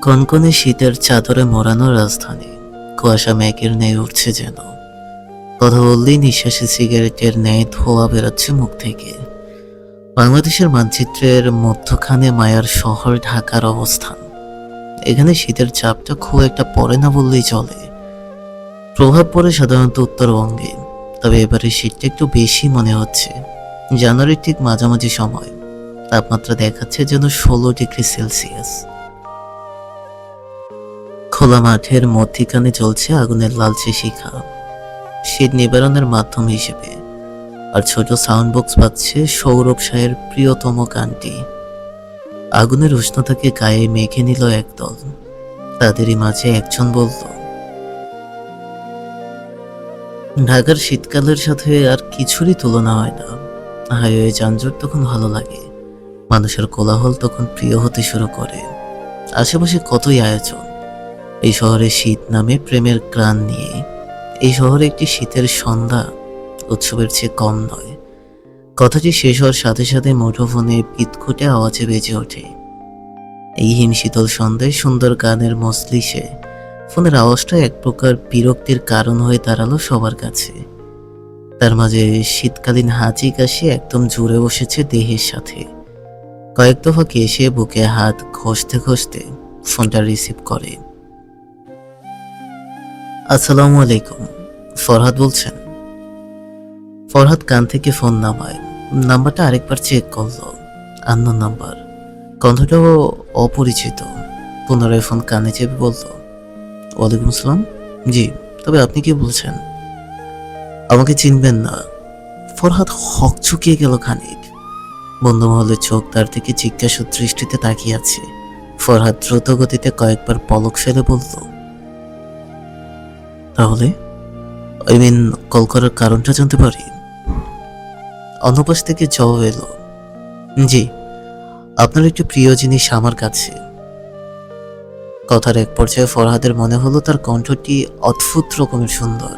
কনকনে শীতের চাদরে মোড়ানো রাজধানী, কুয়াশা মেঘের ন্যায় উঠছে যেন। কথা বললেই নিঃশ্বাসে সিগারেটের ন্যায় ধোয়া বেরোচ্ছে মুখ থেকে। বাংলাদেশের মানচিত্রের মধ্যখানে মায়ার শহর ঢাকার অবস্থান। এখানে শীতের চাপটা খুব একটা পড়ে না বললেই চলে। প্রভাব পড়ে সাধারণত উত্তরবঙ্গে, তবে এবারে শীতটা একটু বেশি মনে হচ্ছে। জানুয়ারির ঠিক মাঝামাঝি সময় তাপমাত্রা দেখাচ্ছে যেন 16 ডিগ্রি সেলসিয়াস। খোলা মাঠের মধ্যিখানে চলছে আগুনের লালচে শিখা, শীত নিবারণের মাধ্যম হিসেবে। আর ছোট সাউন্ড বক্স বাজছে সৌরভ শাহের প্রিয়তম গানটি। আগুনের উষ্ণতাকে গায়ে মেখে নিল একদল। তাদেরই মাঝে একজন বলল, ঢাকার শীতকালের সাথে আর কিছুরই তুলনা হয় না। হাইওয়ে যানজট তখন ভালো লাগে, মানুষের কোলাহল তখন প্রিয় হতে শুরু করে। আশেপাশে কতই আয়োজন। এই শহরে শীত নামে প্রেমের গ্রাণ নিয়ে। এই শহরে একটি শীতের সন্ধ্যা উৎসবের চেয়ে কম নয়। কথাটি শেষ হওয়ার সাথে সাথে মুঠোফোনে বিদঘুটে আওয়াজে বেজে ওঠে। এই হিমশীতল সন্ধ্যায় সুন্দর গানের মজলিসে ফোনের আওয়াজটা এক প্রকার বিরক্তির কারণ হয়ে দাঁড়ালো সবার কাছে। তার মাঝে শীতকালীন হাঁচি কাশি একদম জুড়ে বসেছে দেহের সাথে। কয়েক দফা কেশে বুকে হাত ঘষতে ঘষতে ফোনটা রিসিভ করে। আসসালামু আলাইকুম, ফরহাদ বলছেন। ফরহাদ কান থেকে ফোন নামায়, নাম্বারটা আরেকবার চেক করলো। আননোন নাম্বার, কণ্ঠটাও অপরিচিত। পুনরায় ফোন কানে চেপে বলল, ওয়ালাইকুম আসসালাম। জি, তবে আপনি কি বলছেন? আমাকে চিনবেন না। ফরহাদ হকচকিয়ে গেল খানিক। বন্ধু মহলের চোখ তার থেকে জিজ্ঞাসু দৃষ্টিতে তাকিয়ে আছে। ফরহাদ দ্রুত গতিতে কয়েকবার পলক ফেলে বলল, তাহলে কল করার কারণটা জানতে পারি? অন্যপাশ থেকে জবাব এলো, জি, আপনার একটি প্রিয় জিনিস আমার কাছে। কথার এক পর্যায়ে ফরহাদের মনে হলো তার কণ্ঠটি অদ্ভুত রকমের সুন্দর,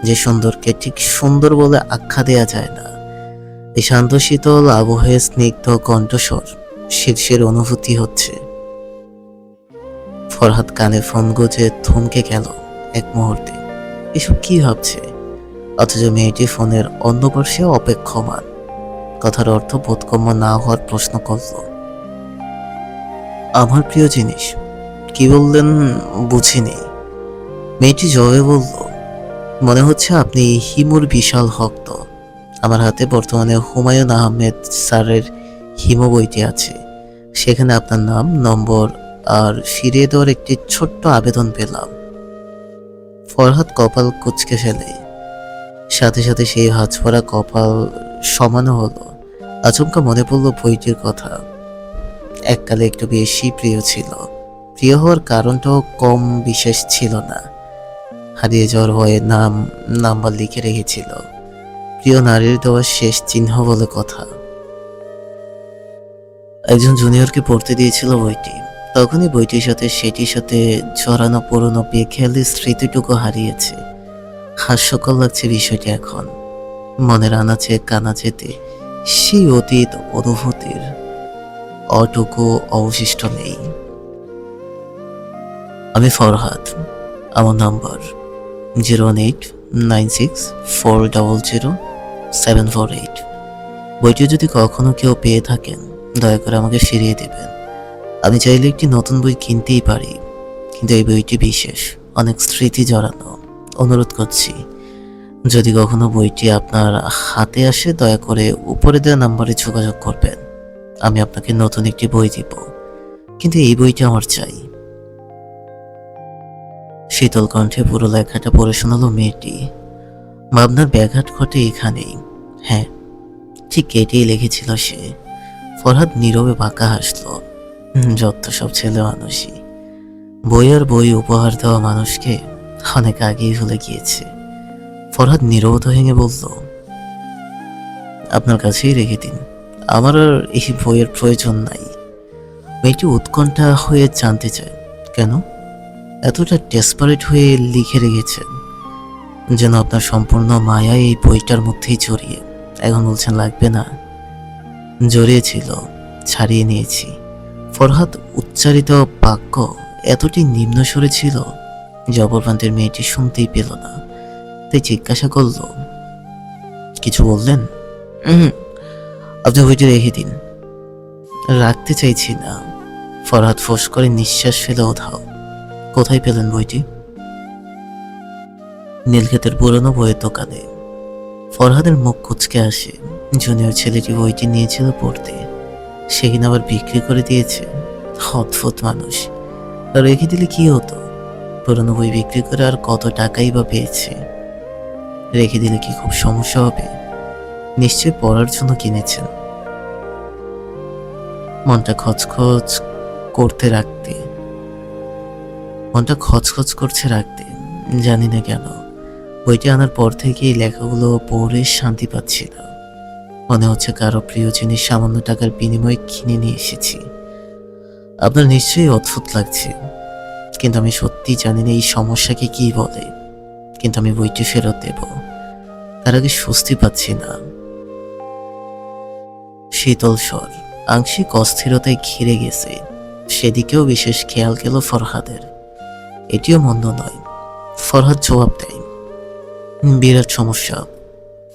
যে সুন্দরকে ঠিক সুন্দর বলে আখ্যা দেয়া যায় না। এই শান্ত শীতল আবহে স্নিগ্ধ কণ্ঠস্বর শীর্ষের অনুভূতি হচ্ছে। ফরহাদ কানে ফোন গুজে থমকে গেল এক মুহূর্তে। এসব কি ভাবছে? অথচ মেয়েটি ফোনের অন্য পার্শ্বে অপেক্ষমান। কথার অর্থ বোধগম্য না হওয়ার প্রশ্ন করল, আমার প্রিয় জিনিস কি বললেন বুঝিনি। মেয়েটি জবাবে বলল, মনে হচ্ছে আপনি হিমুর বিশাল ভক্ত। আমার হাতে বর্তমানে হুমায়ুন আহমেদ স্যারের হিমু বইটি আছে। সেখানে আপনার নাম, নম্বর আর ফিরিয়ে দেওয়ার একটি ছোট্ট আবেদন পেলাম। ফরহাদ কপাল কুঁচকে ফেলে, সাথে সাথে সেই ভাঁজ পড়া কপাল সমানো হলো। আচমকা মনে পড়ল বইটির কথা। এককালে একটু বেশি প্রিয় ছিল। প্রিয় হওয়ার কারণটাও কম বিশেষ ছিল না। হারিয়ে যাওয়ার ভয়ে নাম্বার লিখে রেখেছিল। প্রিয় নারীর দেওয়ার শেষ চিহ্ন বলে কথা। একজন জুনিয়রকে পড়তে দিয়েছিল বইটি। তখনই বইটির সাথে সেটির সাথে জড়ানো পুরনো বেখেয়ালি স্মৃতিটুকু হারিয়েছে। হাস্যকর লাগছে বিষয়টি এখন। মনের আনাচে কানাচেতে সেই অতীত অনুভূতির অটুকু অবশিষ্ট নেই। আমি ফরহাদ, আমার নাম্বার 01896400748। বইটি যদি কখনো কেউ পেয়ে থাকেন দয়া করে আমাকে ফিরিয়ে দেবেন। আমি চাইলে একটি নতুন বই কিনতেই পারি, কিন্তু এই বইটি বিশেষ, অনেক স্মৃতি জড়ানো। অনুরোধ করছি, যদি কখনো বইটি আপনার হাতে আসে দয়া করে উপরে দেওয়া নাম্বারে যোগাযোগ করবেন। আমি আপনাকে নতুন একটি বই দিব, কিন্তু এই বইটি আমার চাই। শীতল কণ্ঠে পুরো লেখাটা পড়ে শোনালো মেয়েটি। ভাবনার ব্যাঘাত ঘটে এখানেই। হ্যাঁ, ঠিক এটাই লিখেছিল সে। ফরহাদ নীরবে বাঁকা হাসলো। যত সব ছেলে মানুষই বই আর বই উপহার দেওয়া মানুষকে অনেক আগেই ভুলে গিয়েছে। ফরহাদ নীরবতা ভেঙে বলল, আপনার কাছেই রেখে দিন, আমার আর এই বইয়ের প্রয়োজন নাই। মেয়েটি উৎকণ্ঠা হয়ে জানতে চায়, কেন এতটা ডেসপারেট হয়ে লিখে রেখেছেন? যেন আপনার সম্পূর্ণ মায়া এই বইটার মধ্যেই জড়িয়ে। এখন বলছেন লাগবে না। জড়িয়েছিল, ছাড়িয়ে নিয়েছি। ফরহাদ উচ্চারিত বাক্য এতটি নিম্ন স্বরে ছিল যে অপর প্রান্তের মেয়েটি শুনতেই পেল না। তাই জিজ্ঞাসা করল, কিছু বললেন? আপনি বইটি রেখে দিন। রাখতে চাইছি না। ফরহাদ ফোঁস করে নিঃশ্বাস ফেলে ওঠাও। কোথায় পেলেন বইটি? নীলক্ষেতের পুরনো বইয়ের দোকানে। ফরহাদের মুখ কুঁচকে আসে। জুনিয়র ছেলেটি বইটি নিয়েছিল পড়তে, সেদিন আবার বিক্রি করে দিয়েছে। অদ্ভুত মানুষ। রেখে দিলে কি হতো? পুরনো বই বিক্রি করে আর কত টাকাই বা পেয়েছে। রেখে দিলে কি খুব সমস্যা হবে? নিশ্চয়ই পড়ার জন্য কিনেছেন। মনটা খচখচ করছে রাখতে। জানি না কেন বইটি আনার পর থেকে এই লেখাগুলো পড়ে শান্তি পাচ্ছি না। মনে হচ্ছে কারো প্রিয় জিনিস সামান্য টাকার বিনিময়ে কিনে নিয়ে এসেছি। আপনার নিশ্চয়ই অদ্ভুত লাগছে, কিন্তু আমি সত্যি জানি না এই সমস্যাকে কি বলে। কিন্তু আমি বইটি ফেরত দেব, তার আগে স্বস্তি পাচ্ছি না। শীতল স্বর আংশিক অস্থিরতায় ঘিরে গেছে। সেদিকেও বিশেষ খেয়াল গেল ফরহাদের। এটিও মন্দ নয়। ফরহাদ জবাব দেয়, বিরাট সমস্যা।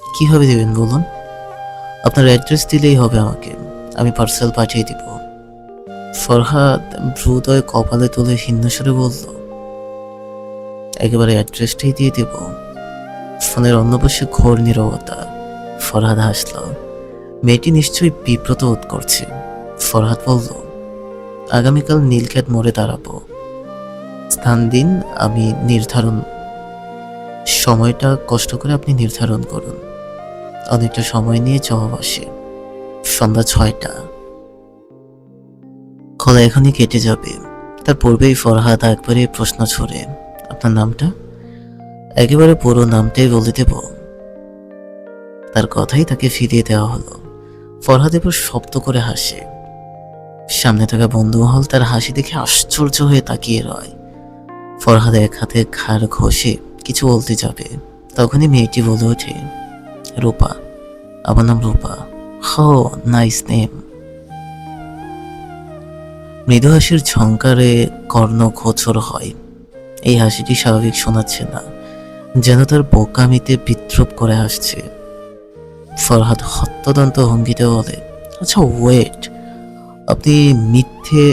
কিভাবে দেবেন বলুন? আপনার অ্যাড্রেস দিলেই হবে আমাকে, আমি পার্সেল পাঠিয়ে দিব। ফরহাদ ভ্রুদয় কপালে তুলে হিন্নস্বরে বলল, একেবারে অ্যাড্রেসটাই দিয়ে দেব। ফোনের অন্য পাশে ঘোর নীরবতা। ফরহাদ হাসল। মেয়েটি নিশ্চয়ই বিব্রত বোধ করছে। ফরহাদ বলল, আগামীকাল নীলক্ষেত মোড়ে দাঁড়াবো। স্থান দিন, আমি নির্ধারণ। সময়টা কষ্ট করে আপনি নির্ধারণ করুন। অনেকটা সময় নিয়ে জবাব আসে, সন্ধ্যা 6টা। কলা এখনই কেটে যাবে। তার পূর্বেই ফরহাদ একবারে প্রশ্ন ছড়ে, আপনার নামটা? একেবারে পুরো নামটাই বলে দেব। তার কথাই তাকে ফিরিয়ে দেওয়া হলো। ফরহাদ এবার শব্দ করে হাসে। সামনে থাকা বন্ধুমহল তার হাসি দেখে আশ্চর্য হয়ে তাকিয়ে রয়। ফরহাদ এক হাতে ঘাড় ঘষে কিছু বলতে যাবে, তখনই মেয়েটি বলে ওঠে, রূপা। আমার নাম রূপা। হো, নাইস নেম। মৃদু হাসির ঝংকারে কর্ণ গোচর হয়। এই হাসিটি স্বাভাবিক শোনাচ্ছে না, যেন তার বোকামিতে বিদ্রুপ করে হাসছে। ফরহাদ হত্যদন্ত ভঙ্গিতে বলে, আচ্ছা ওয়েট, আপনি মিথ্যে?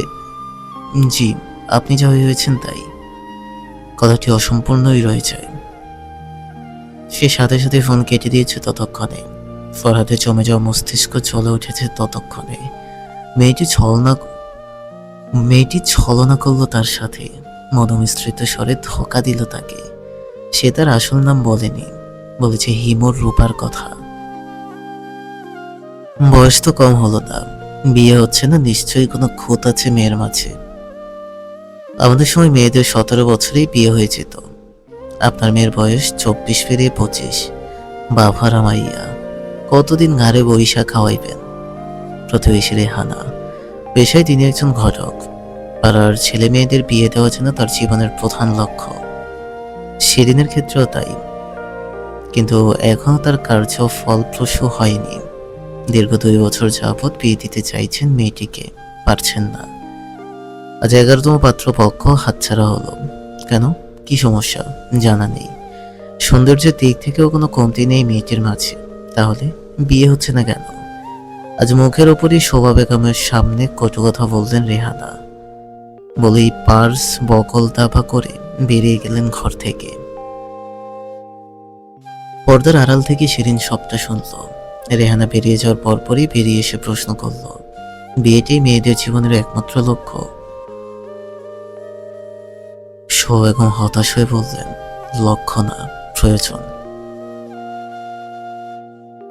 জি, আপনি যা ভেবেছেন তাই। কথাটি অসম্পূর্ণই রয়ে যায়। সে সাথে সাথে ফোন কেটে দিয়েছে ততক্ষণে। ফরহাদের জমে যাওয়া মস্তিষ্ক চলে উঠেছে ততক্ষণে। মেয়েটি ছলনা করলো তার সাথে, মনোমিশ্রিত স্বরে ধোঁকা দিল তাকে। সে তার আসল নাম বলেনি, বলেছে হিমুর রূপার কথা। বয়স তো কম হলো না, বিয়ে হচ্ছে না, নিশ্চয়ই কোনো খুঁত আছে মেয়ের মাঝে। আমাদের সময় মেয়েদের 17 বছরেই বিয়ে হয়ে যেত। আপনার মেয়ের বয়স 24 পেরিয়ে 25। বাভারা মাইয়া, কতদিন ঘাড়ে বইসা খাওয়াইবেন? প্রতিবেশী রেহানা, পেশায় তিনি একজন ঘটক। পাড়ার ছেলে মেয়েদের বিয়ে দেওয়া যেন তার জীবনের প্রধান লক্ষ্য। সেদিনের ক্ষেত্রেও তাই, কিন্তু এখনো তার কার্য ফলপ্রসূ হয়নি। দীর্ঘ 2 বছর যাবৎ বিয়ে দিতে চাইছেন মেয়েটিকে, পারছেন না। আজ 11তম পাত্রপক্ষ হাতছাড়া হলো। কেন? কি সমস্যা? জানা নেই। সৌন্দর্যের দিক থেকেও কোনো কমতি নেই মেয়েটির মাঝে, তাহলে বিয়ে হচ্ছে না কেন? আজ মুখের ওপরই শোভা বেগমের সামনে কটু কথা বললেন রেহানা, বলেই পার্স বকল দাবা করে বেরিয়ে গেলেন ঘর থেকে। পর্দার আড়াল থেকে শিরিন সবটা শুনল। রেহানা বেরিয়ে যাওয়ার পরপরই বেরিয়ে এসে প্রশ্ন করল, বিয়েটাই মেয়েদের জীবনের একমাত্র লক্ষ্য? বেগম হতাশ হয়ে বললেন, লক্ষ্য না, প্রয়োজন।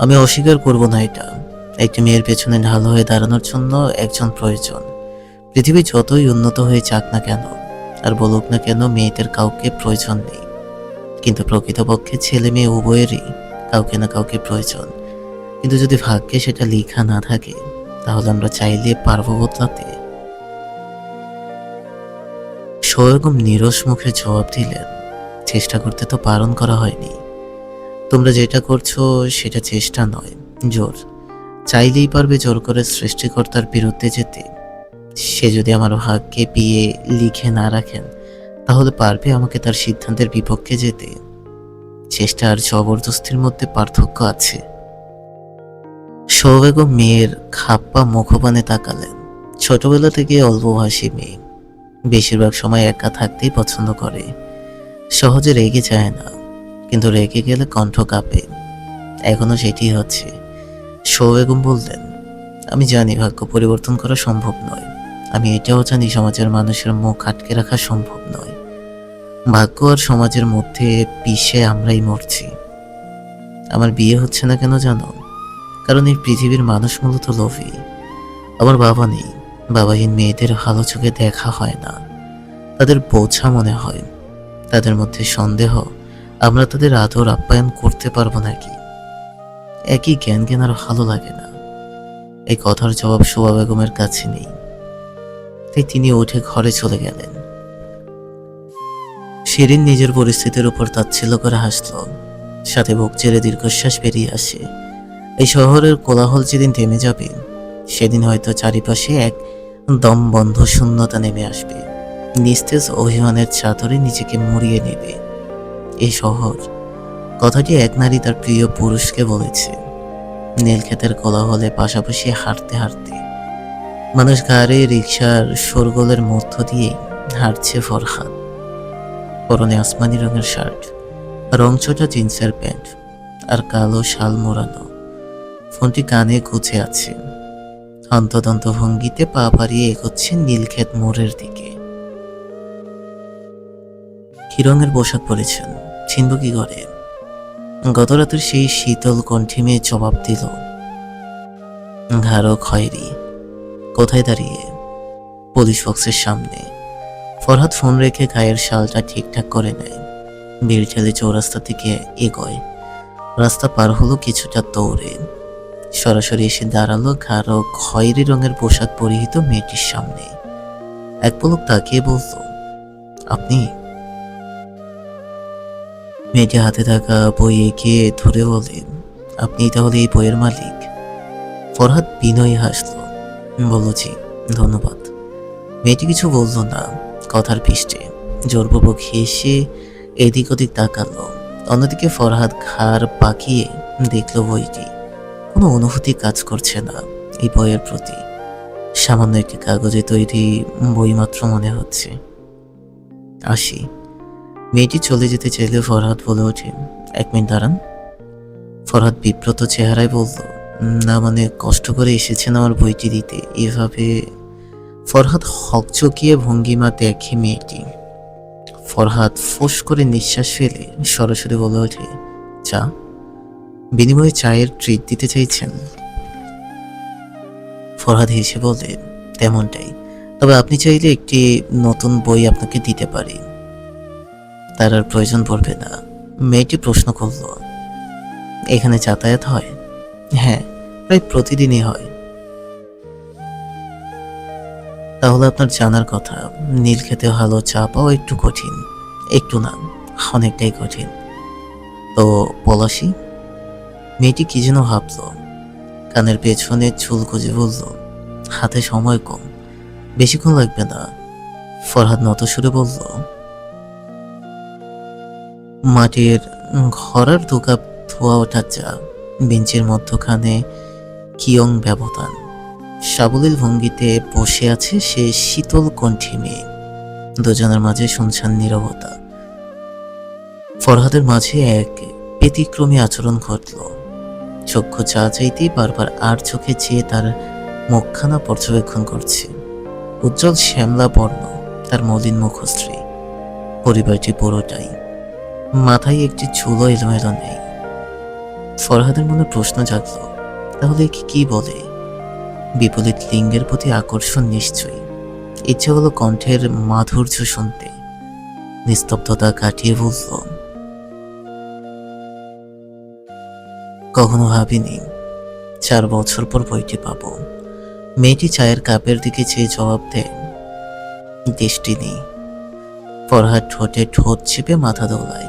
আমি অস্বীকার করব না এটা। একটি মেয়ের পেছনে ঢাল হয়ে দাঁড়ানোর জন্য একজন প্রয়োজন। পৃথিবী যতই উন্নত হয়ে যাক না কেন, আর বলুক না কেন মেয়েদের কাউকে প্রয়োজন নেই, কিন্তু প্রকৃতপক্ষে ছেলে মেয়ে উভয়েরই কাউকে না কাউকে প্রয়োজন। কিন্তু যদি ভাগ্যে সেটা লেখা না থাকে, তাহলে আমরা চাইলে পারবো বদলাতে? বেগম নিরস মুখে জবাব দিলেন, চেষ্টা করতে তো বারণ করা হয়নি। তোমরা যেটা করছো সেটা চেষ্টা নয়, জোর। চাইলেই পারবে জোর করে সৃষ্টিকর্তার বিরুদ্ধে যেতে? সে যদি আমার ভাগ্যে বিয়ে লিখে না রাখেন, তাহলে পারবে আমাকে তার সিদ্ধান্তের বিপক্ষে যেতে? চেষ্টা আর জবরদস্তির মধ্যে পার্থক্য আছে। সৌবেগম মেয়ের খাপ্পা মুখপানে তাকালেন। ছোটবেলা থেকে অল্পভাষী মেয়ে, বেশিরভাগ সময় একা থাকতেই পছন্দ করে। সহজে রেগে যায় না, কিন্তু রেগে গেলে কণ্ঠ কাঁপে। এখনো সেটি হচ্ছে। সৌবেগম বললেন, আমি জানি ভাগ্য পরিবর্তন করা সম্ভব নয়। আমি এটাও জানি সমাজের মানুষের মুখ আটকে রাখা সম্ভব নয়। ভাগ্য আর সমাজের মধ্যে পিষে আমরাই মরছি। আমার বিয়ে হচ্ছে না কেন জানো? কারণ এই পৃথিবীর মানুষ মূলত লোভী। আমার বাবা নেই, বাবাহীন মেয়েদের ভালো চোখে দেখা হয় না, তাদের বোঝা মনে হয়। তাদের মধ্যে সন্দেহ আমরা তাদের আদর আপ্যায়ন করতে পারবো নাকি। একই জ্ঞান জ্ঞান আর ভালো লাগে না। এই কথার জবাব শোভা বেগমের কাছে নেই, তাই তিনি উঠে ঘরে চলে গেলেন। শিরিন নিজের পরিস্থিতির উপর তাচ্ছিল্য করে হাসল, সাথে বুক চেড়ে দীর্ঘশ্বাস বেরিয়ে আসে। এই শহরের কোলাহল যেদিন থেমে যাবে, সেদিন হয়তো চারিপাশে এক দম বন্ধ শূন্যতা নেমে আসবে। নিস্তেজ অভিমানের চাদরে নিজেকে মুড়িয়ে নেবে এই শহর। কথাটি এক নারী তার প্রিয় পুরুষকে বলেছে। নীলক্ষেতের কোলাহলে পাশাপাশি হাঁটতে হাঁটতে মানুষ গাড়ি রিক্সার শোরগোলের মধ্য দিয়ে হাঁটছে ফরহাদ। পরনে আসমানি রঙের শার্ট, রংচটা জিন্সের প্যান্ট আর কালো শাল মোড়ানো। ফোনটি কানে গুছে আছে। হন্তদন্ত ভঙ্গিতে পা বাড়িয়ে এগোচ্ছে নীলক্ষেত মোড়ের দিকে। কি রঙের পোশাক পরেছেন চিনব কি করে? গত রাতের সেই শীতল কণ্ঠে মেয়ে জবাব দিল, ঘাড়ো খয়েরি। কোথায় দাঁড়িয়ে? পুলিশ বক্সের সামনে। ফরহাদ ফোন রেখে গায়ের শালটা ঠিকঠাক করে নেয়। ভিড় ঠেলে চৌরাস্তা থেকে এগোয়। রাস্তা পার হলো কিছুটা দৌড়ে। সরাসরি এসে দাঁড়ালো গাঢ় খয়েরি রঙের পোশাক পরিহিত মেয়েটির সামনে। এক পলক তাকিয়ে বলল, আপনি? মেয়েটি হাতে থাকা বই এগিয়ে ধরে বলে, আপনি তাহলে এই বইয়ের মালিক? ফরহাদ বিনয়ী হাসল, বলল, জি ধন্যবাদ। মেয়েটি কিছু বলল না। কথার পৃষ্ঠে জোরপূর্বক হেসে এদিক ওদিক তাকালো। অন্যদিকে ফরহাদ ঘাড় পাকিয়ে দেখল বইটি। কোনো অনুভূতি কাজ করছে না এই বইয়ের প্রতি। সামান্য একটি কাগজে তৈরি বই মাত্র মনে হচ্ছে। আসি। মেয়েটি চলে যেতে চাইলে ফরহাদ বলে ওঠে, 1 মিনিট দাঁড়ান। ফরহাদ বিব্রত চেহারায় বলল, না মানে কষ্ট করে এসেছেন আমার বইটি দিতে এভাবে? ফরহাদ হকচকিয়ে ভঙ্গিমা দেখে মেয়েটি। ফরহাদ ফোঁস করে নিঃশ্বাস ফেলে সরাসরি বলে ওঠে, চা? বিনিময়ে চায়ের ট্রিট দিতে চাইছেন? ফরহাদ হেসে বলে, তেমনটাই, তবে আপনি চাইলে একটি নতুন বই আপনাকে দিতে পারি। তার আর প্রয়োজন পড়বে না। মেয়েটি প্রশ্ন করল, এখানে যাতায়াত হয়? হ্যাঁ, প্রায় প্রতিদিনই হয়। তাহলে আপনার জানার কথা, নীলক্ষেতে ভালো চা পাওয়া একটু কঠিন। একটু না, অনেকটাই কঠিন। তো পলাশি? মেয়েটি কি যেন ভাবল। কানের পেছনে চুল খুঁজে বলল, হাতে সময় কম, বেশিক্ষণ লাগবে না। ফরহাদ নত সুরে বলল, মাটির ঘরার 2 কাপ ধোয়া ওঠা চা, বেঞ্চের মধ্যখানে কিয়ং ব্যবধান। সাবলীল ভঙ্গিতে বসে আছে সে শীতল কণ্ঠী মেয়ে। দুজনের মাঝে শুনশান নীরবতা। ফরহাদের মাঝে এক ব্যতিক্রমী আচরণ ঘটল। চক্ষু চা চাইতেই বারবার আর চোখে চেয়ে তার মুখখানা পর্যবেক্ষণ করছে। উজ্জ্বল শ্যামলা বর্ণ তার মলিন মুখশ্রী। পরিবারটি পুরোটাই। মাথায় একটি চুলও এলোমেলো নেই। ফরহাদের মনে প্রশ্ন জাগল, তাহলে কি বলে? বিপরীত লিঙ্গের প্রতি আকর্ষণ নিশ্চয়ই। ইচ্ছে হলো কণ্ঠের মাধুর্য শুনতে। নিস্তব্ধতা কাটিয়ে বলল, কখনো ভাবিনি 4 বছর পর বইটি পাবো। মেয়েটি চায়ের কাপের দিকে চেয়ে জবাব দেয়, ডেস্টিনি। ফরহাদ ঠোঁটে ঠোঁট চেপে মাথা দোলায়।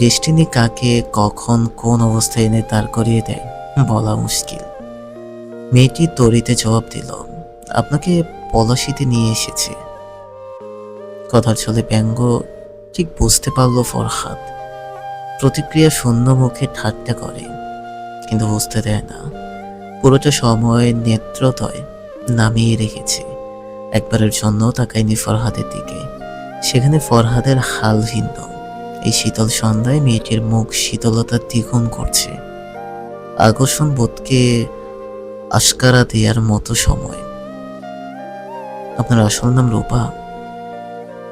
ডেস্টিনি কাকে কখন কোন অবস্থায় এনে দাঁড় করিয়ে দেয় বলা মুশকিল। মেয়েটি তরিতে জবাব দিল, আপনাকে পলাশিতে নিয়ে এসেছে। কথার ছলে ব্যঙ্গ ঠিক বুঝতে পারল ফরহাদ। প্রতিক্রিয়া শূন্য মুখে ঠাট্টা করে, কিন্তু বুঝতে দেয় না পুরোটা সময় নেত্রদয় নামিয়ে রেখেছে। একবারের জন্য তাকায়নি ফরহাদের দিকে। সেখানে ফরহাদের হাল ভিন্ন। এই শীতল সন্ধ্যায় মেয়েটির মুখ শীতলতা দ্বিগুণ করছে। আকর্ষণ বোধকে আশকারা দেওয়ার মতো সময়। আপনার আসল নাম রূপা?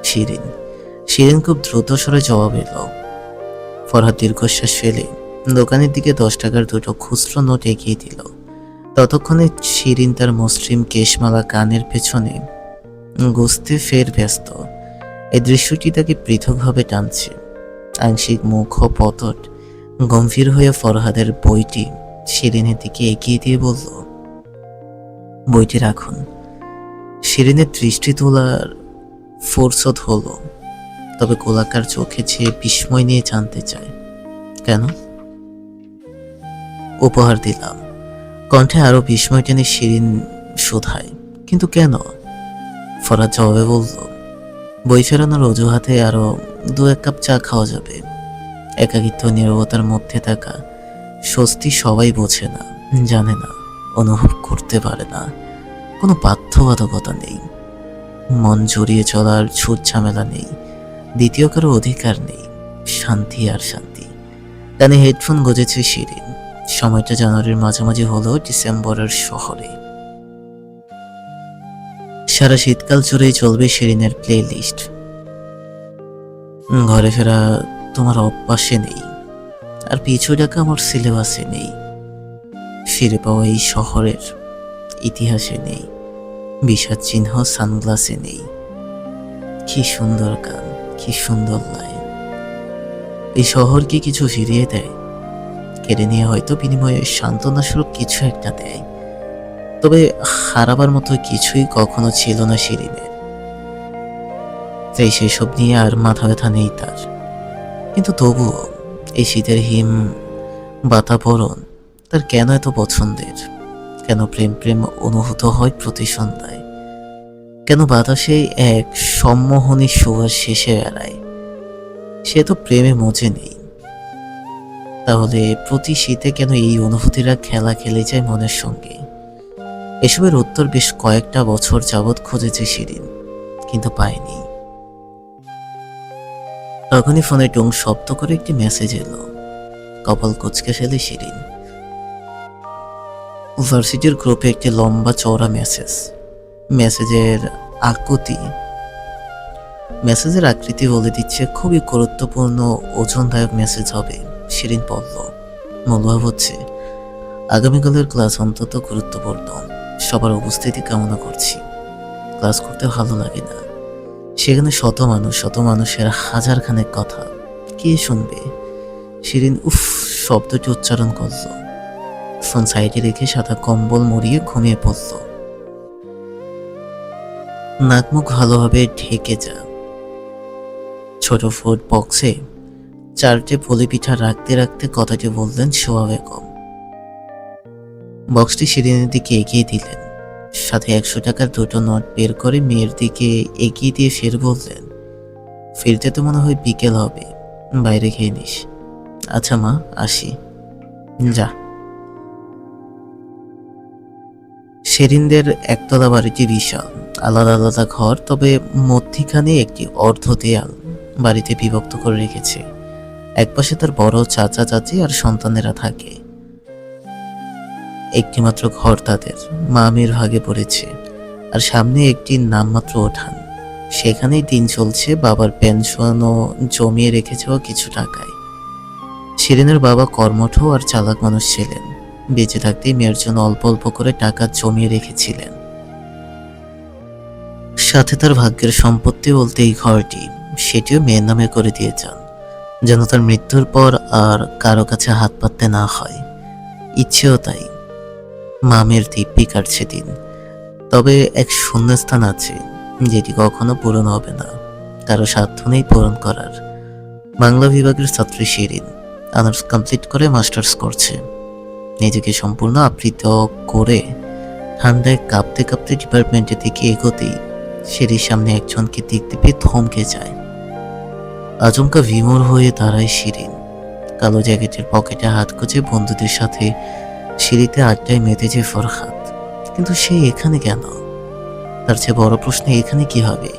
শিরিন। শিরিন খুব দ্রুত স্বরে জবাব এলো। ফরহাদ দীর্ঘশ্বাস ফেলে দোকানের দিকে 10 টাকার দুটো খুচরো নোট এগিয়ে দিল। ততক্ষণে শিরিন তার মসৃণ কেশমালা কানের পেছনে গুছতে ফের ব্যস্ত। এই দৃশ্যটি তাকে পৃথকভাবে টানছে। আংশিক মুখ ও পতট গম্ভীর হয়ে ফরহাদের বইটি শিরিনের দিকে এগিয়ে দিয়ে বলল, বইটি রাখুন। শিরিনের দৃষ্টি তোলার ফুরসত হলো, তবে গোলাকার চোখে চেয়ে বিস্ময় নিয়ে জানতে চায়, কেন? উপহার দিলাম। কণ্ঠে আরো বিস্ময় টেনে শিরিন শোধায়, কিন্তু কেন? ফরহাদ জবাবে বলল, বই ফেরানোর অজুহাতে আরো 2-1 কাপ চা খাওয়া যাবে। একাকিত্ব নীরবতার মধ্যে থাকা স্বস্তি সবাই বোঝে না, জানে না, অনুভব করতে পারে না। কোনো বাধ্যবাধকতা নেই, মন জড়িয়ে চলার ছুট ঝামেলা নেই, দ্বিতীয় কারো অধিকার নেই। শান্তি আর শান্তি। কানে হেডফোন গজেছে শিরিন। সময়টা জানুয়ারির মাঝামাঝি হলো ডিসেম্বরের শহরে। সারা শীতকাল জুড়েই চলবে শিরিনের প্লে লিস্ট। ঘরে ফেরা তোমার অভ্যাসে নেই, আর পিছু ডাকা আমার সিলেবাসে নেই। ফিরে পাওয়া এই শহরের ইতিহাসে নেই, বিষাদ চিহ্ন সানগ্লাসে নেই। কি সুন্দর গান, কি সুন্দর লাইন। এই শহর কি কিছু ফিরিয়ে দেয়? কেড়ে নিয়ে হয়তো বিনিময়ে সান্ত্বনা স্বরূপ কিছু একটা দেয়, তবে হারাবার মতো কিছুই কখনো ছিল না শিরিনের। তাই সেসব নিয়ে আর মাথা ব্যথা নেই তার। কিন্তু তবুও এই শীতের হিম বাতাবরণ তার কেন এত পছন্দের? কেন প্রেম প্রেম অনুভূত হয় প্রতি সন্ধ্যায়? কেন বাতাসে এক সম্মোহনী সুবাস শেষে বেড়ায়? সে তো প্রেমে মজে নেই, তাহলে প্রতি শীতে কেন এই অনুভূতিরা খেলা খেলে যায় মনের সঙ্গে? এসবের উত্তর বেশ কয়েকটা বছর যাবৎ খুঁজেছে শিরিন, কিন্তু পায়নি। তখনই ফোনে টুং শব্দ করে একটি মেসেজ এলো। কপাল কুঁচকে ফেলে শিরিন। ভার্সিটির গ্রুপে একটি লম্বা চওড়া মেসেজ। মেসেজের আকৃতি বলে দিচ্ছে খুবই গুরুত্বপূর্ণ ওজনদায়ক মেসেজ হবে। শিরিন পড়ল। মূলভাব হচ্ছে, আগামীকালের ক্লাস অন্তত গুরুত্বপূর্ণ, সবার উপস্থিতি কামনা করছি। ক্লাস করতে ভালো লাগে না, সেখানে শত মানুষের হাজার খানেক কথা, কে শুনবে? শিরিন উফ শব্দটি উচ্চারণ করল। ফোন সাইডে রেখে সাদা কম্বল মুড়িয়ে ঘুমিয়ে পড়ল। নাক মুখ ভালোভাবে ঢেকে যা। ছোট ফুড বক্সে 4টে পুলি পিঠা রাখতে রাখতে কথাটি বললেন সোয়া বেগম। বক্সটি শিরিনের দিকে এগিয়ে দিলেন, সাথে 100 টাকার দুটো নোট বের করে মেয়ের দিকে এগিয়ে দিয়ে ফের বললেন, ফিরতে তো মনে হয় বিকেল হবে, বাইরে খেয়ে নিস। আচ্ছা মা, আসি। যা। শিরিনদের একতলা বাড়িটি বিশাল, আলাদা আলাদা ঘর, তবে মধ্যিখানে একটি অর্ধ দেয়াল বাড়িতে বিভক্ত করে রেখেছে। একপাশে তার বড় চাচা চাচি আর সন্তানেরা থাকে। একটি মাত্র ঘর তাদের, মামির ভাগে পড়েছে, আর সামনে একটি নামমাত্র উঠান। সেখানেই দিন চলছে বাবার পেনশন ও জমিয়ে রেখে যাওয়া কিছু টাকায়। শিরিনের বাবা কর্মঠ আর চালাক মানুষ ছিলেন। বেঁচে থাকতেই মেয়ের জন্য অল্প অল্প করে টাকা জমিয়ে রেখেছিলেন। সাথে তার ভাগ্যের সম্পত্তি বলতে এই ঘরটি, সেটিও মেয়ের নামে করে দিয়ে যান, যেন তার মৃত্যুর পর আর কারো কাছে হাত পাততে না হয়। ইচ্ছেও তাই। মামের দিব্যি কাটছে দিন, তবে এক শূন্যস্থান আছে যেটি কখনো পূরণ হবে না, কারো সাধ্য নেই পূরণ করার। বাংলা বিভাগের ছাত্রী শিরিন অনার্স কমপ্লিট করে মাস্টার্স করছে। নিজেকে সম্পূর্ণ আবৃত করে ঠান্ডায় কাঁপতে কাঁপতে ডিপার্টমেন্টের দিকে এগোতেই সিঁড়ির সামনে একজনকে দেখতে পেয়ে থমকে যায়। আচমকা বিমূঢ় হয়ে দাঁড়ায় শিরিন। কালো জ্যাকেটের পকেটে হাত গুজে বন্ধুদের সাথে সিঁড়িতে আড্ডায় মেতেছে ফরহাদ। কিন্তু সে এখানে কেন? তার চেয়ে বড় প্রশ্ন, এখানে কি হবে?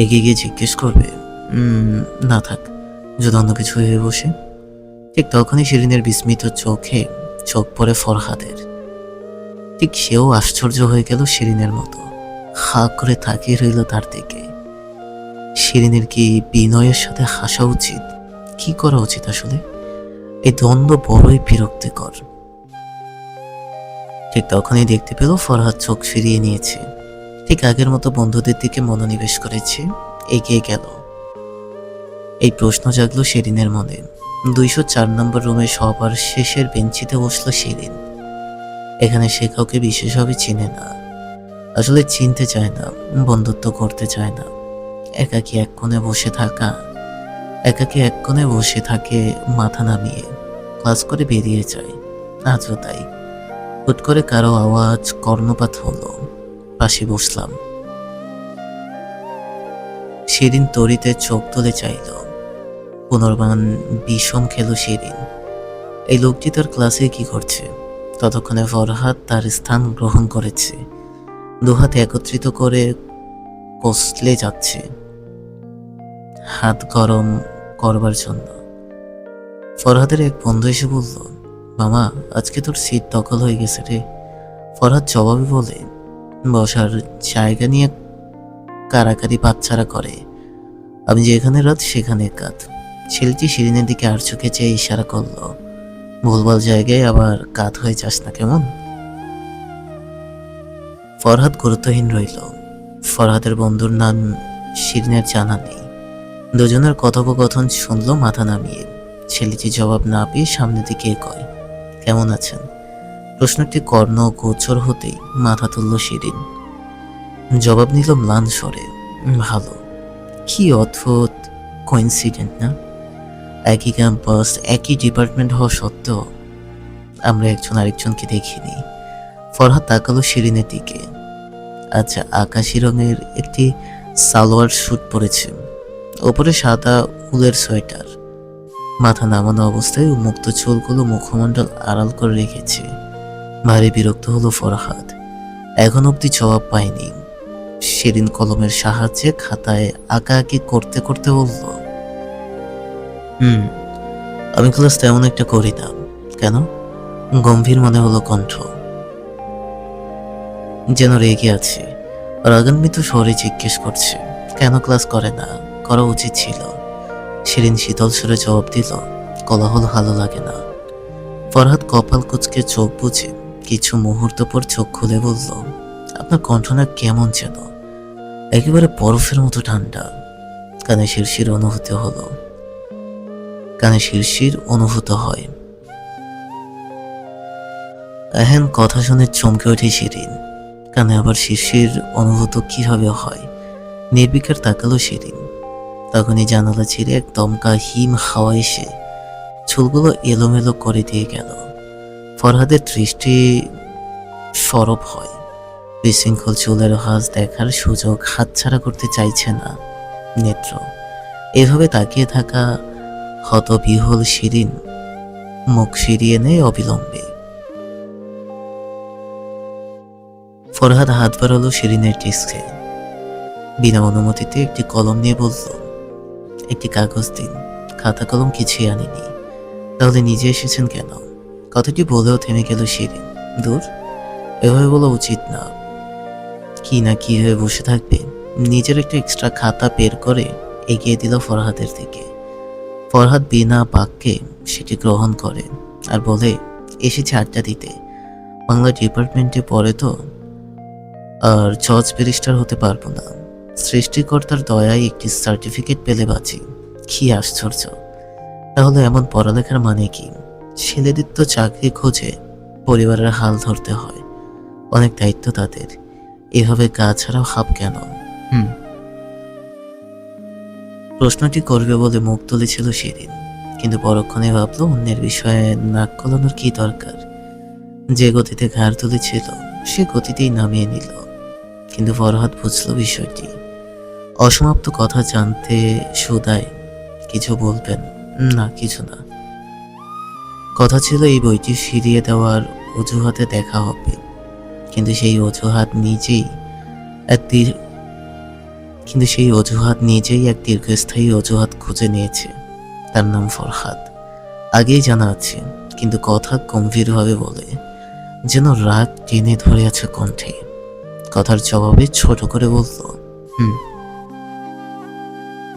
এগিয়ে গিয়ে জিজ্ঞেস করবে, না থাক, যদি অন্য কিছু হয়ে বসে। ঠিক তখনই শিরিনের বিস্মিত চোখে চোখ পড়ে ফরহাদের। ঠিক সেও আশ্চর্য হয়ে গেল শিরিনের মতো, হা করে তাকিয়ে রইল তার দিকে। শিরিনের কি বিনয়ের সাথে হাসা উচিত, কি করা উচিত আসলে? এই দ্বন্দ্ব বড়ই বিরক্তিকর। ঠিক তখনই দেখতে পেল ফরহাদ চোখ ফিরিয়ে নিয়েছে, ঠিক আগের মতো বন্ধুদের দিকে মনোনিবেশ করেছে, এগিয়ে গেল। এই প্রশ্ন জাগলো শিরিনের মনে। 204 নম্বর রুমে সবার শেষের বেঞ্চিতে বসলো শিরিন। এখানে সে কাউকে বিশেষভাবে চিনে না, আসলে চিনতে চায় না, বন্ধুত্ব করতে চায় না। একাকী এক কোণে বসে থাকে মাথা নামিয়ে, ক্লাস করে বেরিয়ে যায়। আজও তাই। হুট করে কারো আওয়াজ কর্ণপাত হলো, পাশে বসলাম। শিরিন তরিতে চোখ তুলে চাইল। পুনর্বান বিষম খেল শিরিন। এই লোকটি তার ক্লাসে কি করছে? ততক্ষণে ফরহাদ তার স্থান গ্রহণ করেছে, দুহাত একত্রিত করে কষলে যাচ্ছে হাত গরম করবার জন্য। ফরহাদের এক বন্ধু এসে বলল, মামা, আজকে তোর সিট দখল হয়ে গেছে রে। ফরহাদ জবাবে বলে, বসার জায়গা নিয়ে কারাকারি বাচ্চারা করে, আমি যেখানে রাত সেখানে কাত। ছেলেটি শিরিনের দিকে আর চোখে চেয়ে ইশারা করলো, ভুলভাল জায়গায় আবার কাত হয়ে যাস না কেমন। ফরহাদ গুরুত্বহীন রইল। ফরহাদের বন্ধুর নাম শিরিনের জানা নেই। দুজনের কথোপকথন শুনল মাথা নামিয়ে। ছেলেটি জবাব না পেয়ে সামনের দিকে এগোয়। কেমন আছেন? প্রশ্নটি কর্ণ গোচর হতেই মাথা তুলল শিরিন। জবাব নিল ম্লান স্বরে, ভালো। কি অদ্ভুত কোইন্সিডেন্ট না? একই ক্যাম্পাস, একই ডিপার্টমেন্ট হওয়া সত্ত্বেও আমরা একজন আরেকজনকে দেখিনি। ফরহাদ তাকালো শিরিনের দিকে। আচ্ছা, আকাশি রঙের একটি সালোয়ার স্যুট পরেছে, ওপরে সাদা উলের সোয়েটার, মাথা নামানো অবস্থায় উন্মুক্ত চুলগুলো মুখমণ্ডল আড়াল করে রেখেছে। ভারী বিরক্ত হলো ফরহাদ। এখন অব্দি জবাব পায়নি। শিরিন কলমের সাহায্যে খাতায় আঁকাআঁকি করতে করতে বলল, আমি ক্লাস তেমন একটা করি না। কেন? গম্ভীর মনে হলো কণ্ঠ, যেন রেগে আছে। রাগান্বিত স্বরে জিজ্ঞেস করছে, কেন ক্লাস করে না? করা উচিত ছিল। শিরিন শীতল সুরে জবাব দিল, কোলাহল ভালো লাগে না। ফরহাদ কপাল কুঁচকে চোখ বুঝে কিছু মুহূর্ত পর চোখ খুলে বলল, আপনার কণ্ঠনা কেমন যেন একেবারে বরফের মতো ঠান্ডা। কানে শিরশির অনুভূত হয়। এহেন কথা শুনে চমকে ওঠে শিরিন। কানে আবার শিরশির অনুভূত কিভাবে হয়? নির্বিকার তাকালো শিরিন। তখনই জানালা ছিঁড়ে এক দমকা হিম হাওয়া এসে চুলগুলো এলোমেলো করে দিয়ে গেল। ফরহাদের দৃষ্টি সরব হয়। বিশৃঙ্খল চুলের ভাঁজ দেখার সুযোগ হাতছাড়া করতে চাইছে না নেত্র। এভাবে তাকিয়ে থাকা হতবিহ্বল শিরিন মুখ ফিরিয়ে নেয় অবিলম্বে। ফরহাদ হাত বাড়ালো শিরিনের ডেস্কে। বিনা অনুমতিতে একটি কলম নিয়ে বলল, একটি কাগজ দিন। খাতা কলম কিছুই আনেনি। তাহলে নিজে এসেছেন কেন? কথাটি বলেও থেমে গেল শিরিন। দূর, এভাবে বলা উচিত না। কি না কি হয়ে বসে থাকবে। নিজের একটা এক্সট্রা খাতা বের করে এগিয়ে দিল ফরহাদের দিকে। ফরহাদ বিনা বাক্যে সেটি গ্রহণ করে আর বলে, এসেছে আড্ডা দিতে। বাংলা ডিপার্টমেন্টে পড়ে তো, আর জজ ব্যারিস্টার হতে পারবো না। সৃষ্টিকর্তার দয়ায় একটি সার্টিফিকেট পেলে বাঁচি। কি আশ্চর্য! তাহলে এমন পড়ালেখার মানে কি? ছেলেদের তো চাকরি খোঁজে পরিবারের হাল ধরতে হয়, অনেক দায়িত্ব তাদের। এভাবে গা ছাড়াও হাব কেন? প্রশ্নটি করবে বলে মুখ তুলেছিল শিরিন, কিন্তু পরক্ষণে ভাবলো অন্যের বিষয়ে নাক গলানোর কি দরকার। যে গতিতে ঘাড় তুলেছিল সে গতিতেই নামিয়ে নিল। কিন্তু ফরহাদ বুঝল বিষয়টি। অসমাপ্ত কথা জানতে সুদায় কিছু বলবেন না, কিছু না। কথা ছিল এই বইটি ফিরিয়ে দেওয়ার অজুহাতে দেখা হবে, কিন্তু সেই অজুহাত নিজেই এক দীর্ঘস্থায়ী অজুহাত খুঁজে নিয়েছে। তার নাম ফরহাদ, আগেই জানা আছে, কিন্তু কথা গম্ভীরভাবে বলে, যেন রাগ টেনে ধরে আছে কণ্ঠে। কথার জবাবে ছোট করে বলল,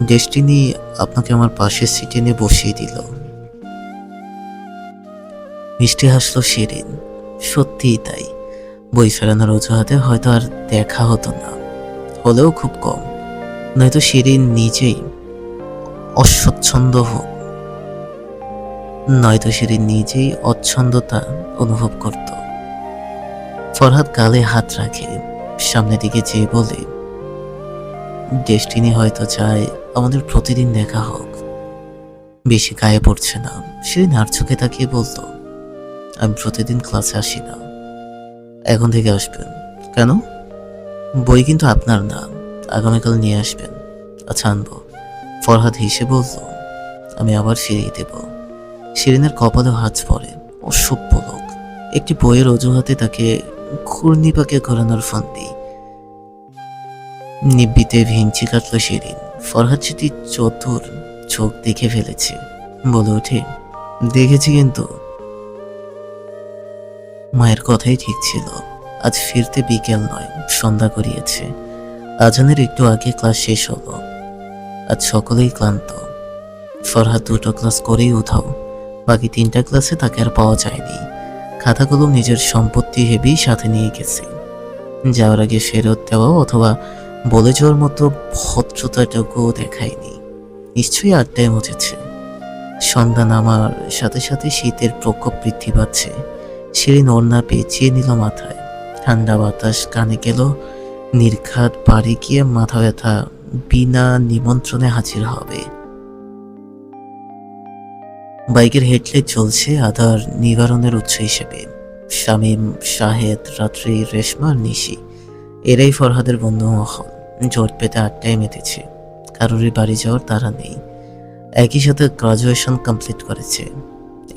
ডেস্টিনি আপনাকে আমার পাশের সিটে এনে বসিয়ে দিল। মিষ্টি হাসলো শিরিন। সত্যিই তাই, বই ফেরানোর অজুহাতে হয়তো আর দেখা হতো না, হলেও খুব কম। নয়তো শিরিন নিজেই অচ্ছন্দতা অনুভব করত। ফরহাদ গালে হাত রাখে, সামনের দিকে চেয়ে বলে, ডেস্টিনি হয়তো চায় আমাদের প্রতিদিন দেখা হোক। বেশি গায়ে পড়ছে না। শিরিন আর চোখে তাকিয়ে বলল, আমি প্রতিদিন ক্লাসে আসি না। এখন থেকে আসবেন। কেন? বই কিন্তু আপনার না, আগামীকাল নিয়ে আসবেন। আচ্ছা, আনবো। ফরহাদ হেসে বলল, আমি আবার ফিরিয়ে দেব। শিরিনের কপালে হাত পড়ে। অসভ্য লোক। একটি বইয়ের অজুহাতে তাকে ঘূর্ণিপাকে ঘোরানোর ফন্দি। নিব্বিতে ভেঙচি কাটল শিরিন। ফরহাদ সেটি চতুর চোখ দেখে ফেলেছে। বলে ওঠে, দেখেছি, কিন্তু মায়ের কথাই ঠিক ছিল। আজ ফিরতে বিকেল নয়, সন্ধ্যা গড়িয়েছে। আজানের একটু আগে ক্লাস শেষ হলো। আজ সকলেই ক্লান্ত। ফরহাদ 2টো ক্লাস করেই উধাও। বাকি 3টা ক্লাসে তাকে আর পাওয়া যায়নি। খাতাগুলো নিজের সম্পত্তি ভেবেই সাথে নিয়ে গেছে। যাওয়ার আগে ফেরত দেওয়া অথবা বলে যাওয়ার মতো ভদ্রতাটুকুও দেখায়নি। নিশ্চয়ই আড্ডায় মজেছে। সন্ধ্যা নামার সাথে সাথে শীতের প্রকোপ বৃদ্ধি পাচ্ছে। শিরিন ওড়না পেঁচিয়ে নিল মাথায়। ঠান্ডা বাতাস কানে গেল। নির্ঘাত বাড়ি গিয়ে মাথা ব্যথা বিনা নিমন্ত্রণে হাজির হবে। বাইকের হেডলাইট চলছে আধার নিবারণের উৎস হিসেবে। শামীম, শাহেদ, রাত্রি, রেশমা, নিশি, এরাই ফরহাদের বন্ধু মহল। জোট পেতে আড্ডায় মেতেছে। কারোরই বাড়ি যাওয়ার তাড়া নেই। একই সাথে গ্রাজুয়েশন কমপ্লিট করেছে।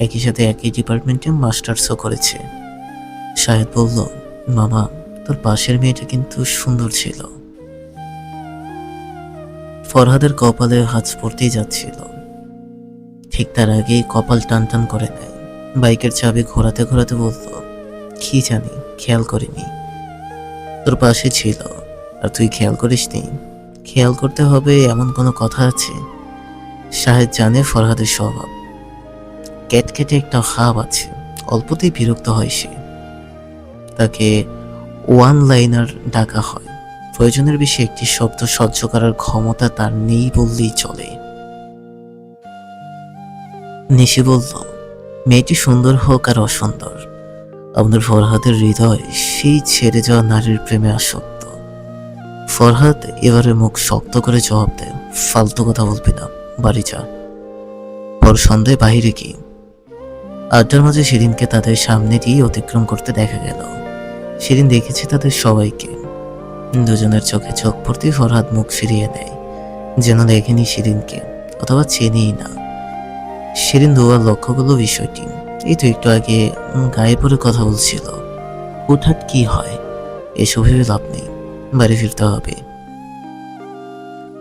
একই সাথে একই ডিপার্টমেন্টে মাস্টার্সও করেছে। শাহেদ বলল, মামা, তোর পাশের মেয়েটা কিন্তু সুন্দর ছিল। ফরহাদের কপালে হাত পড়তেই যাচ্ছিল। ঠিক তার আগেই কপাল টান টান করে নেয়। বাইকের চাবি ঘোরাতে ঘোরাতে বলল, কি জানি, খেয়াল করিনি। তোর পাশে ছিল আর তুই খেয়াল করিসনি? খেয়াল করতে হবে এমন কোনো কথা আছে? শাহেদ জানে ফরহাদের স্বভাব। ক্যাটকেটে একটা হাব আছে। অল্পতেই বিরক্ত হয় সে। তাকে ওয়ান লাইনার ডাকা হয়। প্রয়োজনের বেশি একটি শব্দ সহ্য করার ক্ষমতা তার নেই বললেই চলে। নিশি বলল, মেয়েটি সুন্দর হোক আর অসুন্দর, আমাদের ফরহাদের হৃদয় সেই ছেড়ে যাওয়া নারীর প্রেমে আসক্ত। ফরহাদ এবারে মুখ শক্ত করে জবাব দেয়, ফালতু কথা বলবি না, বাড়ি যা। পর সন্ধ্যায় বাহিরে কি? আড্ডার মাঝে শিরিনকে তাদের সামনে দিয়ে অতিক্রম করতে দেখা গেল। শিরিন দেখেছে তাদের সবাইকে। দুজনের চোখে চোখ পড়তে ফরহাদ মুখ ফিরিয়ে নেয়, যেন দেখেনি শিরিনকে অথবা চেনেই না। শিরিন দুবার লক্ষ্য করলো বিষয়টি। এই তো একটু আগে গায়ে পড়ে কথা বলছিল। হুটহাট কি হয়? এসব ভেবে লাভ নেই, বাড়ি ফিরতে হবে।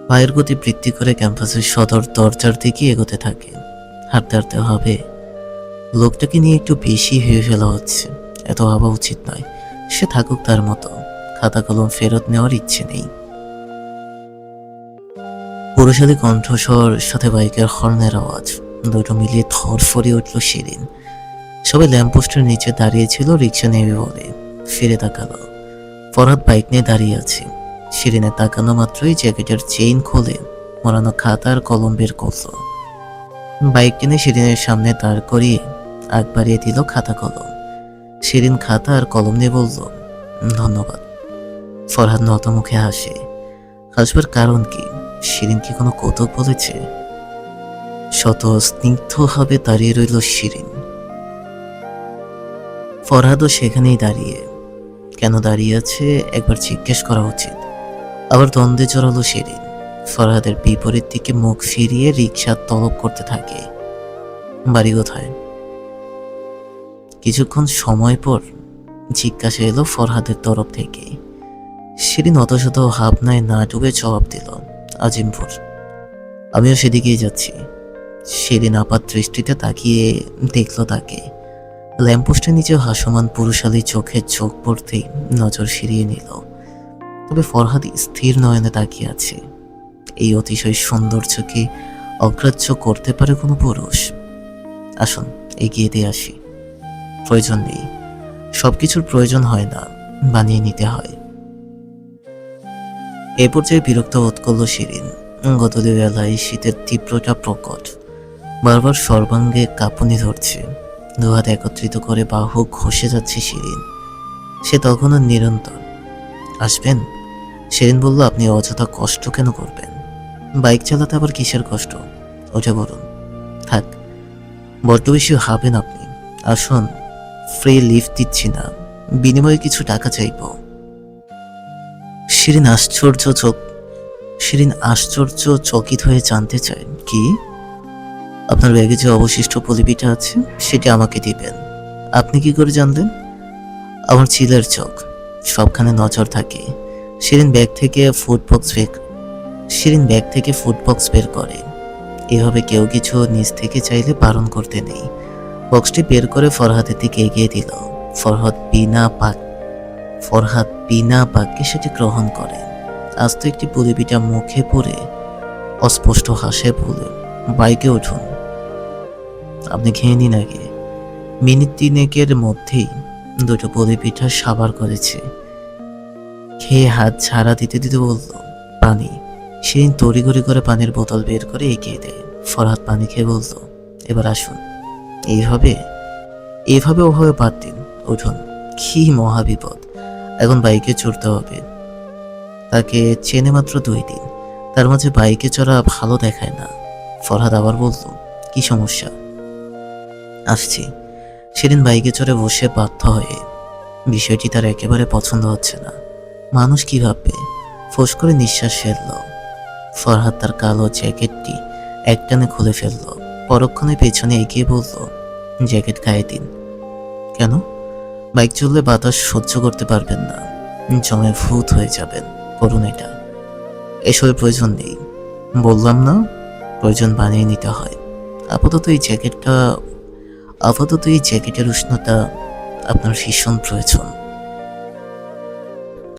পায়ের গতি বৃদ্ধি করে ক্যাম্পাসের সদর দরজার দিকে এগোতে থাকে। হাঁটতে হাঁটতে হবে, লোকটাকে নিয়ে একটু বেশি ভেবে ফেলা হচ্ছে। এত ভাবা উচিত নয়। সে থাকুক তার মতো। খাতা কলম ফেরত নেওয়ার ইচ্ছে নেই। পুরুষালী কণ্ঠস্বর সাথে বাইকের হর্নের আওয়াজ, দুটো মিলিয়ে ধরফরিয়ে উঠল শিরিন। সবাই ল্যাম্পপোস্টের নিচে দাঁড়িয়েছিল রিক্সা নেবে বলে। ফিরে তাকালো। ফরহাদ বাইক নিয়ে দাঁড়িয়ে আছে। শিরিনের তাকানো মাত্রই জ্যাকেটের চেইন খুলে মোড়ানো খাতা আর কলম বের করল। বাইক টেনে শিরিনের সামনে দাঁড় করিয়ে আগ বাড়িয়ে দিল খাতা কলম। শিরিন খাতা আর কলম নিয়ে বলল, ধন্যবাদ। ফরহাদ নত মুখে হাসে। হাসবার কারণ কি? শিরিন কি কোনো কৌতুক বলেছে? শত স্নিগ্ধভাবে দাঁড়িয়ে রইল শিরিন। ফরহাদও সেখানেই দাঁড়িয়ে। কেন দাঁড়িয়ে আছে একবার জিজ্ঞেস করা উচিত। আবার দ্বন্দ্বে জড়ালো শিরিন। ফরহাদের বিপরীত দিকে মুখ ফিরিয়ে রিকশা তলব করতে থাকে। বাড়ি কোথায়? কিছুক্ষণ সময় পর জিজ্ঞাসা এলো ফরহাদের তরফ থেকে। শিরিন অতশত ভাবনায় না ডুবে জবাব দিল, আজিমপুর। আমিও সেদিকেই যাচ্ছি। শিরিন আপাত দৃষ্টিতে তাকিয়ে দেখল তাকে। ল্যাম্পপোস্টের নিচে ভাসমান পুরুষালী চোখে চোখ পড়তেই নজর ফিরিয়ে নিল। তবে ফরহাদ স্থির নয়নে তাকিয়ে আছে। এই অতিশয় সৌন্দর্যকে অগ্রাহ্য করতে পারে কোনো পুরুষ? আসুন এগিয়ে দিয়ে আসি। প্রয়োজন নেই, সবকিছুর প্রয়োজন হয় না, বানিয়ে নিতে হয়। এ পর্যায়ে বিরক্ত বোধ করল শিরিন। গতলে বেলায় শীতের তীব্রতা প্রকট। বারবার সর্বাঙ্গে কাঁপুনি ধরছে। দুহাত একত্রিত করে বাহু ঘষে যাচ্ছে শিরিন। সে তখনও নিরন্তর। আসবেন? শিরিন বলল, আপনি অযথা কষ্ট কেন করবেন? বাইক চালাতে আবার কিসের কষ্ট? ওটা বলুন। থাক, বড্ড বেশি ভাবেন আপনি। আসুন, ফ্রি লিফট দিচ্ছি না, বিনিময়ে কিছু টাকা চাইব। শিরিন আশ্চর্য চকিত হয়ে জানতে চায়, কি? আপনার ব্যাগে যে অবশিষ্ট পলিপিটা আছে সেটা আমাকে দিবেন। আপনি কি করে জানলেন? আমার চিলের চোখ, সবখানে নজর থাকে। শিরিন ব্যাগ থেকে ফুডবক্স বের করে। এভাবে কেউ কিছু নিজ থেকে চাইলে বারণ করতে নেই। বক্সটি বের করে ফরহাদের দিকে এগিয়ে দিল। ফরহাদ বিনা বাক্যে সেটি গ্রহণ করে। আস্ত একটি পলিপিটা মুখে পড়ে অস্পষ্ট হাসে বলে, বাইকে উঠুন। আপনি খেয়ে নিন আগে। মিনিট 3 মধ্যেই দুটো পলিপিঠা সাবার করেছে। খেয়ে হাত ঝাড়া দিতে দিতে বলল, পানি। শিরিন তড়িঘড়ি করে পানির বোতল বের করে এগিয়ে দেয়। ফরহাদ পানি খেয়ে বলল, এবার আসুন। এইভাবে ওভাবে বাদ দিন, উঠুন। কি মহাবিপদ! এখন বাইকে চড়তে হবে। তাকে চেনে মাত্র 2 দিন, তার মাঝে বাইকে চড়া ভালো দেখায় না। ফরহাদ আবার বলল, কি সমস্যা? আসছি। শিরিন বাইকে চড়ে বসে বাধ্য হয়ে। বিষয়টি তার একেবারে পছন্দ হচ্ছে না। মানুষ কি ভাববে? ফোঁস করে নিঃশ্বাস ফেলল। ফরহাদ তার কালো জ্যাকেটটি একটানে খুলে ফেলল। পরক্ষণে পেছনে এগিয়ে বলল, জ্যাকেট গায়ে দিন। কেন? বাইক চললে বাতাস সহ্য করতে পারবেন না, জমে ভূত হয়ে যাবেন। করুন এটা। এসবের প্রয়োজন নেই। বললাম না, প্রয়োজন বানিয়ে নিতে হয়। আপাতত এই জ্যাকেটের উষ্ণতা আপনার ভীষণ প্রয়োজন।